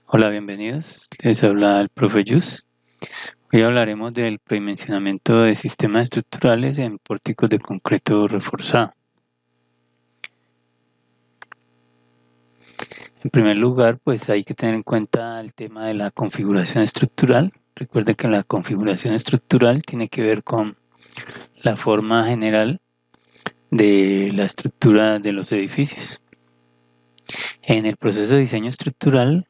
Hola, bienvenidos. Les habla el profe Yus. Hoy hablaremos del predimensionamiento de sistemas estructurales en pórticos de concreto reforzado. En primer lugar, pues hay que tener en cuenta el tema de la configuración estructural. Recuerde que la configuración estructural tiene que ver con la forma general de la estructura de los edificios. En el proceso de diseño estructural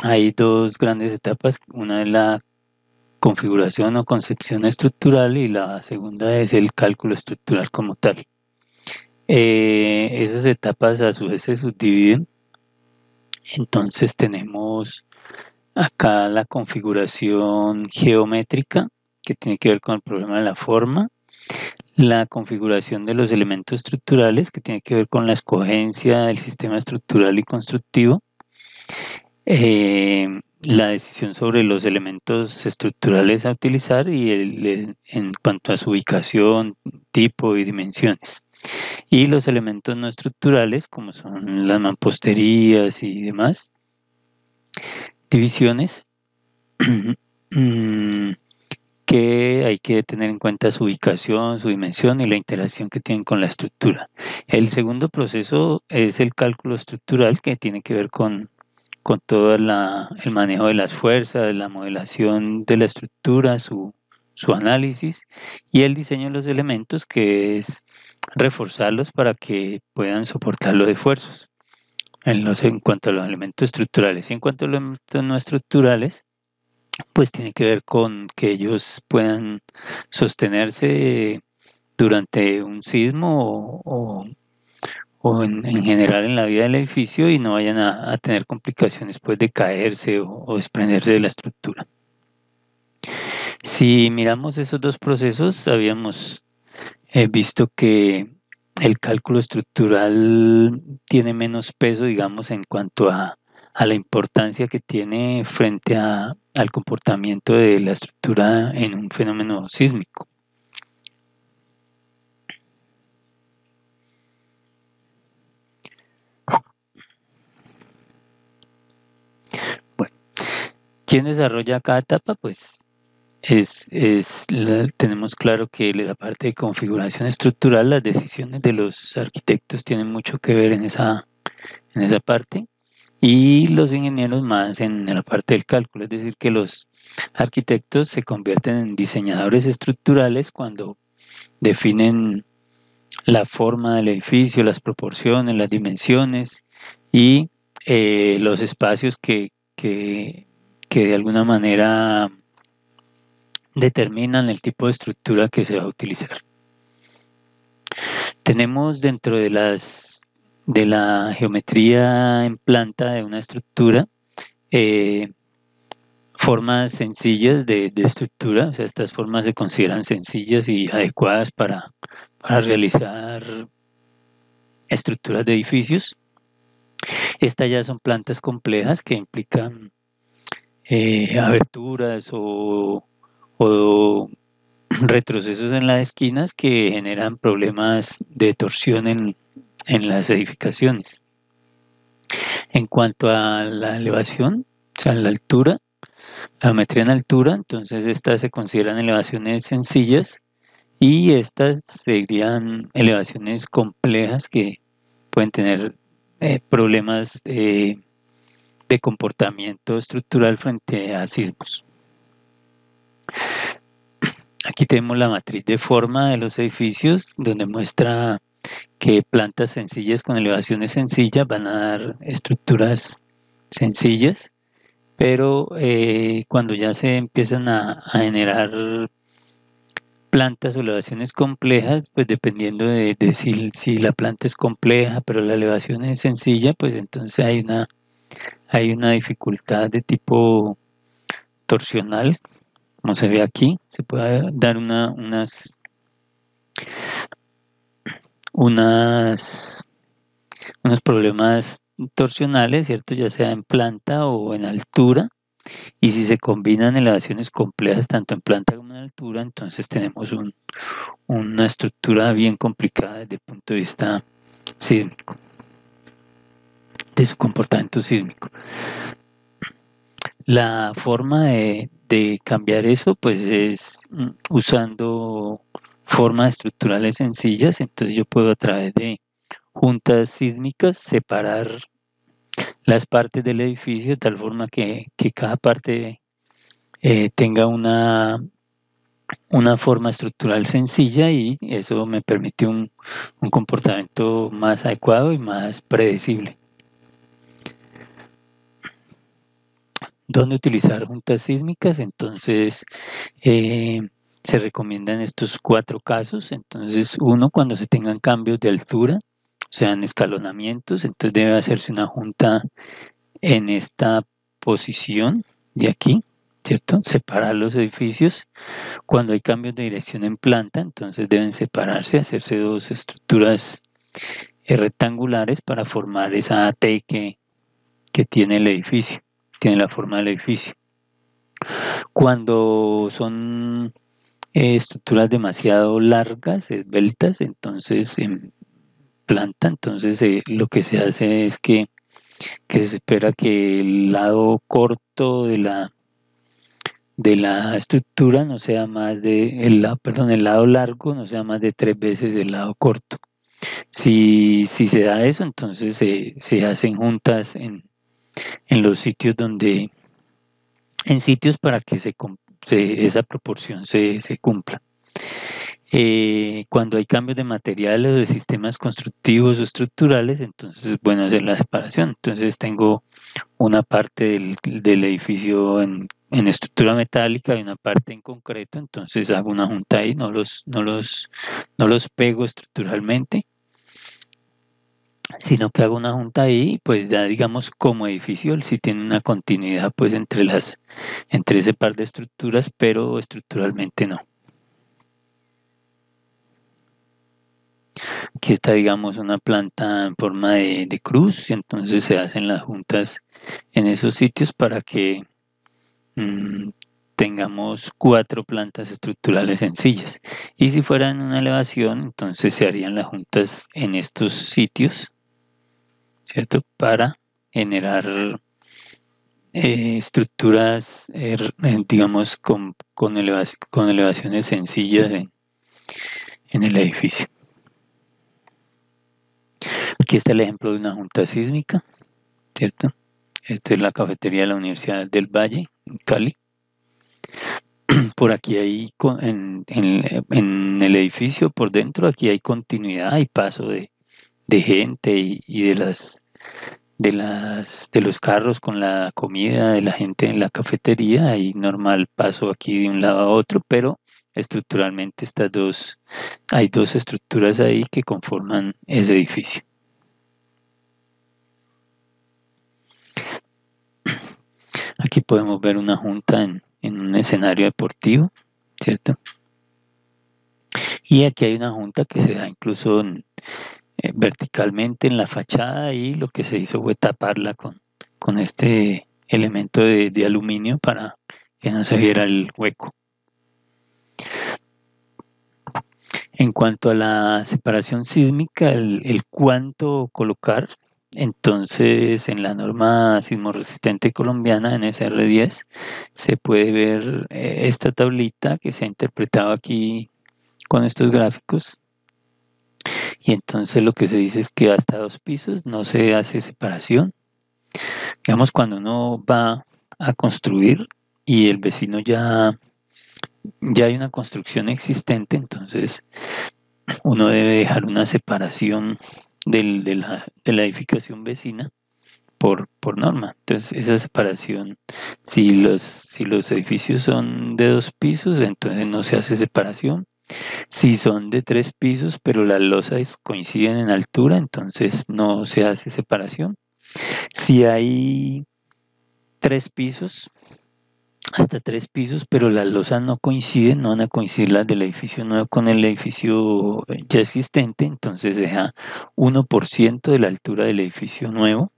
hay dos grandes etapas. Una es la configuración o concepción estructural y la segunda es el cálculo estructural como tal. Esas etapas a su vez se subdividen. Entonces tenemos acá la configuración geométrica, que tiene que ver con el problema de la forma, la configuración de los elementos estructurales, que tiene que ver con la escogencia del sistema estructural y constructivo, la decisión sobre los elementos estructurales a utilizar y en cuanto a su ubicación, tipo y dimensiones. Y los elementos no estructurales, como son las mamposterías y demás, divisiones, que hay que tener en cuenta su ubicación, su dimensión y la interacción que tienen con la estructura. El segundo proceso es el cálculo estructural, que tiene que ver con todo el manejo de las fuerzas, la modelación de la estructura, su análisis y el diseño de los elementos, que es reforzarlos para que puedan soportar los esfuerzos. En cuanto a los elementos estructurales y en cuanto a los elementos no estructurales, pues tiene que ver con que ellos puedan sostenerse durante un sismo o en general en la vida del edificio y no vayan a tener complicaciones pues, de caerse o desprenderse de la estructura. Si miramos esos dos procesos, habíamos visto que el cálculo estructural tiene menos peso, digamos, en cuanto a la importancia que tiene frente al comportamiento de la estructura en un fenómeno sísmico. Bueno, ¿quién desarrolla cada etapa? Pues tenemos claro que la parte de configuración estructural, las decisiones de los arquitectos tienen mucho que ver en esa parte y los ingenieros más en la parte del cálculo, es decir, que los arquitectos se convierten en diseñadores estructurales cuando definen la forma del edificio, las proporciones, las dimensiones y los espacios que de alguna manera determinan el tipo de estructura que se va a utilizar. Tenemos dentro de la geometría en planta de una estructura formas sencillas de estructura, o sea, estas formas se consideran sencillas y adecuadas para realizar estructuras de edificios. Estas ya son plantas complejas que implican aberturas o retrocesos en las esquinas que generan problemas de torsión en las edificaciones. En cuanto a la elevación, o sea, la altura, la geometría en altura, entonces estas se consideran elevaciones sencillas y estas serían elevaciones complejas que pueden tener problemas de comportamiento estructural frente a sismos. Aquí tenemos la matriz de forma de los edificios, donde muestra que plantas sencillas con elevaciones sencillas van a dar estructuras sencillas, pero cuando ya se empiezan a generar plantas o elevaciones complejas, pues dependiendo de si la planta es compleja, pero la elevación es sencilla, pues entonces hay una dificultad de tipo torsional, como se ve aquí, se puede dar unos problemas torsionales, ¿cierto? Ya sea en planta o en altura, y si se combinan elevaciones complejas tanto en planta como en altura, entonces tenemos una estructura bien complicada desde el punto de vista sísmico, de su comportamiento sísmico. La forma de cambiar eso, pues es usando formas estructurales sencillas. Entonces yo puedo a través de juntas sísmicas separar las partes del edificio de tal forma que cada parte tenga una forma estructural sencilla y eso me permite un comportamiento más adecuado y más predecible. ¿Dónde utilizar juntas sísmicas? Entonces, se recomiendan estos 4 casos. Entonces, uno, cuando se tengan cambios de altura, o sea, en escalonamientos, entonces debe hacerse una junta en esta posición de aquí, ¿cierto? Separar los edificios. Cuando hay cambios de dirección en planta, entonces deben separarse, hacerse 2 estructuras rectangulares para formar esa T que tiene el edificio, tiene la forma del edificio. Cuando son estructuras demasiado largas, esbeltas, entonces en planta, entonces lo que se hace es que se espera que el lado corto de la estructura no sea más de, el lado largo no sea más de 3 veces el lado corto. Si se da eso, entonces se hacen juntas en los sitios en sitios para que esa proporción se cumpla. Cuando hay cambios de materiales o de sistemas constructivos o estructurales, entonces es bueno hacer la separación. Entonces tengo una parte del edificio en estructura metálica y una parte en concreto, entonces hago una junta ahí, no los pego estructuralmente, sino que hago una junta ahí, pues ya digamos como edificio, él sí tiene una continuidad pues entre ese par de estructuras, pero estructuralmente no. Aquí está, digamos, una planta en forma de cruz, y entonces se hacen las juntas en esos sitios para que tengamos 4 plantas estructurales sencillas. Y si fuera en una elevación, entonces se harían las juntas en estos sitios, ¿cierto? Para generar estructuras, digamos, con elevaciones sencillas en el edificio. Aquí está el ejemplo de una junta sísmica, ¿cierto? Esta es la cafetería de la Universidad del Valle, en Cali. Por aquí hay, en el edificio por dentro, aquí hay continuidad, hay paso de gente y de los carros con la comida, de la gente en la cafetería, hay normal paso aquí de un lado a otro, pero estructuralmente hay 2 estructuras ahí que conforman ese edificio. Aquí podemos ver una junta en un escenario deportivo, ¿cierto? Y aquí hay una junta que se da incluso verticalmente en la fachada y lo que se hizo fue taparla con este elemento de aluminio para que no se viera el hueco. En cuanto a la separación sísmica, el cuánto colocar, entonces en la norma sismorresistente colombiana, en SR10, se puede ver esta tablita que se ha interpretado aquí con estos gráficos. Y entonces lo que se dice es que hasta 2 pisos no se hace separación. Digamos, cuando uno va a construir y el vecino ya hay una construcción existente, entonces uno debe dejar una separación de la edificación vecina por norma. Entonces esa separación, si los edificios son de 2 pisos, entonces no se hace separación. Si son de 3 pisos, pero las losas coinciden en altura, entonces no se hace separación. Si hay 3 pisos, hasta 3 pisos, pero las losas no coinciden, no van a coincidir las del edificio nuevo con el edificio ya existente, entonces deja 1% de la altura del edificio nuevo,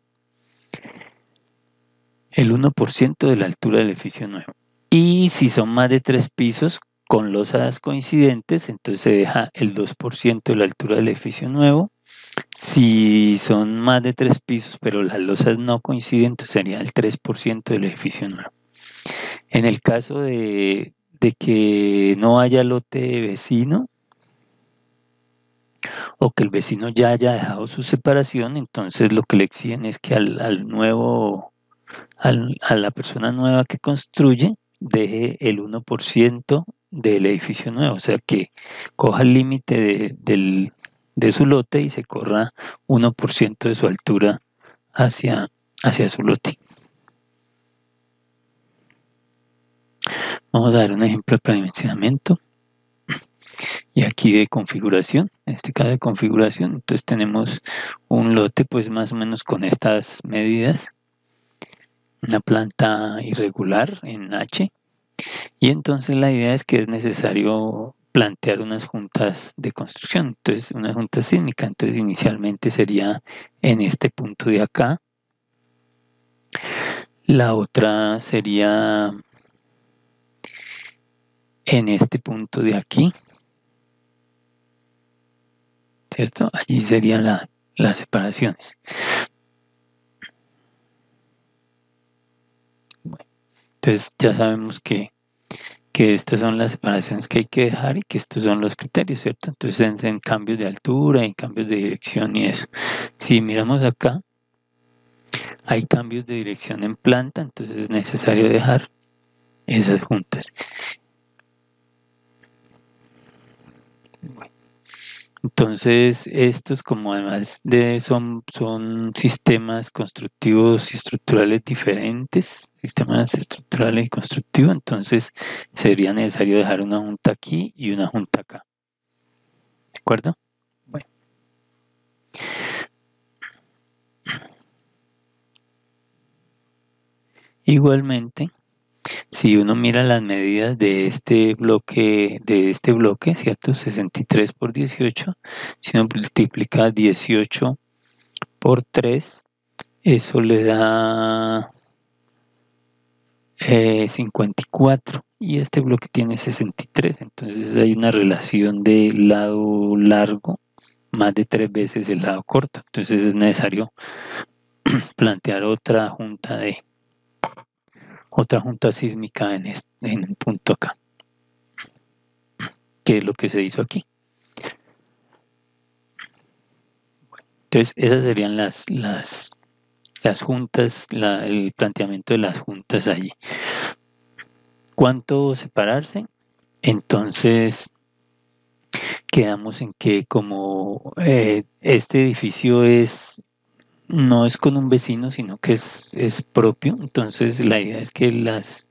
el 1% de la altura del edificio nuevo. Y si son más de 3 pisos, con losas coincidentes, entonces se deja el 2% de la altura del edificio nuevo. Si son más de 3 pisos, pero las losas no coinciden, entonces sería el 3% del edificio nuevo. En el caso de que no haya lote vecino o que el vecino ya haya dejado su separación, entonces lo que le exigen es que al nuevo, a la persona nueva que construye, deje el 1% del edificio nuevo, o sea que coja el límite de su lote y se corra 1% de su altura hacia, hacia su lote. Vamos a dar un ejemplo de predimensionamiento y aquí de configuración, en este caso de configuración, entonces tenemos un lote pues más o menos con estas medidas, una planta irregular en H, y entonces la idea es que es necesario plantear unas juntas de construcción, entonces una junta sísmica, entonces inicialmente sería en este punto de acá, la otra sería en este punto de aquí, ¿cierto? Allí serían las separaciones. Bueno, entonces ya sabemos que estas son las separaciones que hay que dejar y que estos son los criterios, ¿cierto? Entonces en cambios de altura, en cambios de dirección y eso. Si miramos acá, hay cambios de dirección en planta, entonces es necesario dejar esas juntas. Bueno, entonces estos como además son sistemas constructivos y estructurales diferentes, sistemas estructurales y constructivos, entonces sería necesario dejar una junta aquí y una junta acá. ¿De acuerdo? Bueno. Igualmente, si uno mira las medidas de este bloque, ¿cierto? 63 por 18, si uno multiplica 18 por 3, eso le da 54 y este bloque tiene 63, entonces hay una relación de lado largo más de 3 veces el lado corto, entonces es necesario plantear otra junta sísmica en un punto acá, que es lo que se hizo aquí. Entonces esas serían las juntas, el planteamiento de las juntas allí. ¿Cuánto separarse? Entonces quedamos en que como este edificio no es con un vecino, sino que es propio, entonces la idea es que las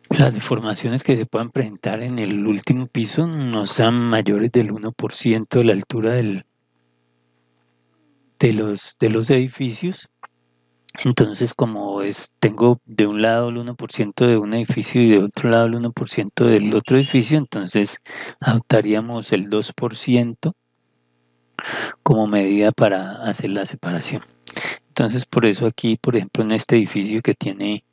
deformaciones que se puedan presentar en el último piso no sean mayores del 1% de la altura de los edificios. Entonces, como tengo de un lado el 1% de un edificio y de otro lado el 1% del otro edificio, entonces adoptaríamos el 2% como medida para hacer la separación. Entonces, por eso aquí, por ejemplo, en este edificio que tiene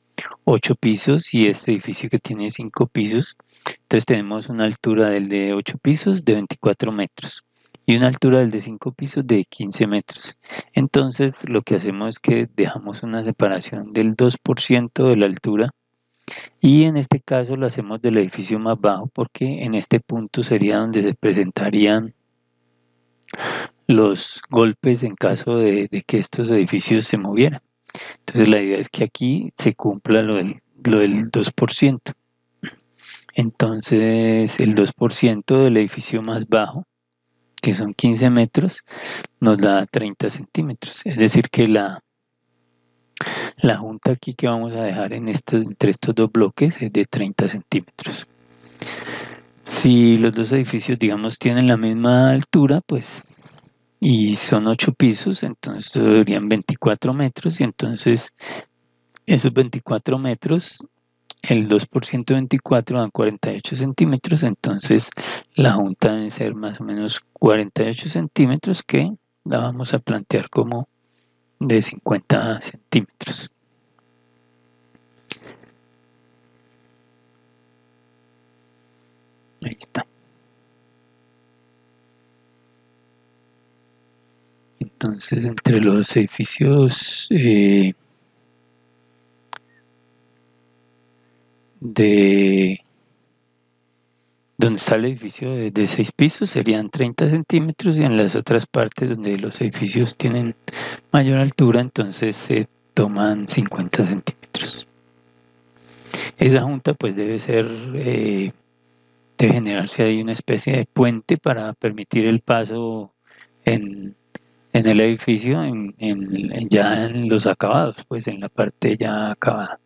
8 pisos y este edificio que tiene 5 pisos, entonces tenemos una altura del de 8 pisos de 24 metros y una altura del de 5 pisos de 15 metros. Entonces lo que hacemos es que dejamos una separación del 2% de la altura y en este caso lo hacemos del edificio más bajo porque en este punto sería donde se presentarían los golpes en caso de que estos edificios se movieran. Entonces la idea es que aquí se cumpla lo del 2%. Entonces el 2% del edificio más bajo, que son 15 metros, nos da 30 centímetros. Es decir que la junta aquí que vamos a dejar entre estos dos bloques es de 30 centímetros. Si los dos edificios, digamos, tienen la misma altura, pues, y son 8 pisos, entonces serían 24 metros, y entonces esos 24 metros, el 2% de 24 dan 48 centímetros, entonces la junta debe ser más o menos 48 centímetros, que la vamos a plantear como de 50 centímetros. Ahí está. Entonces, entre los edificios de donde está el edificio de 6 pisos serían 30 centímetros y en las otras partes donde los edificios tienen mayor altura, entonces se toman 50 centímetros. Esa junta pues debe ser, debe generarse ahí una especie de puente para permitir el paso en el edificio, ya en los acabados, pues en la parte ya acabada.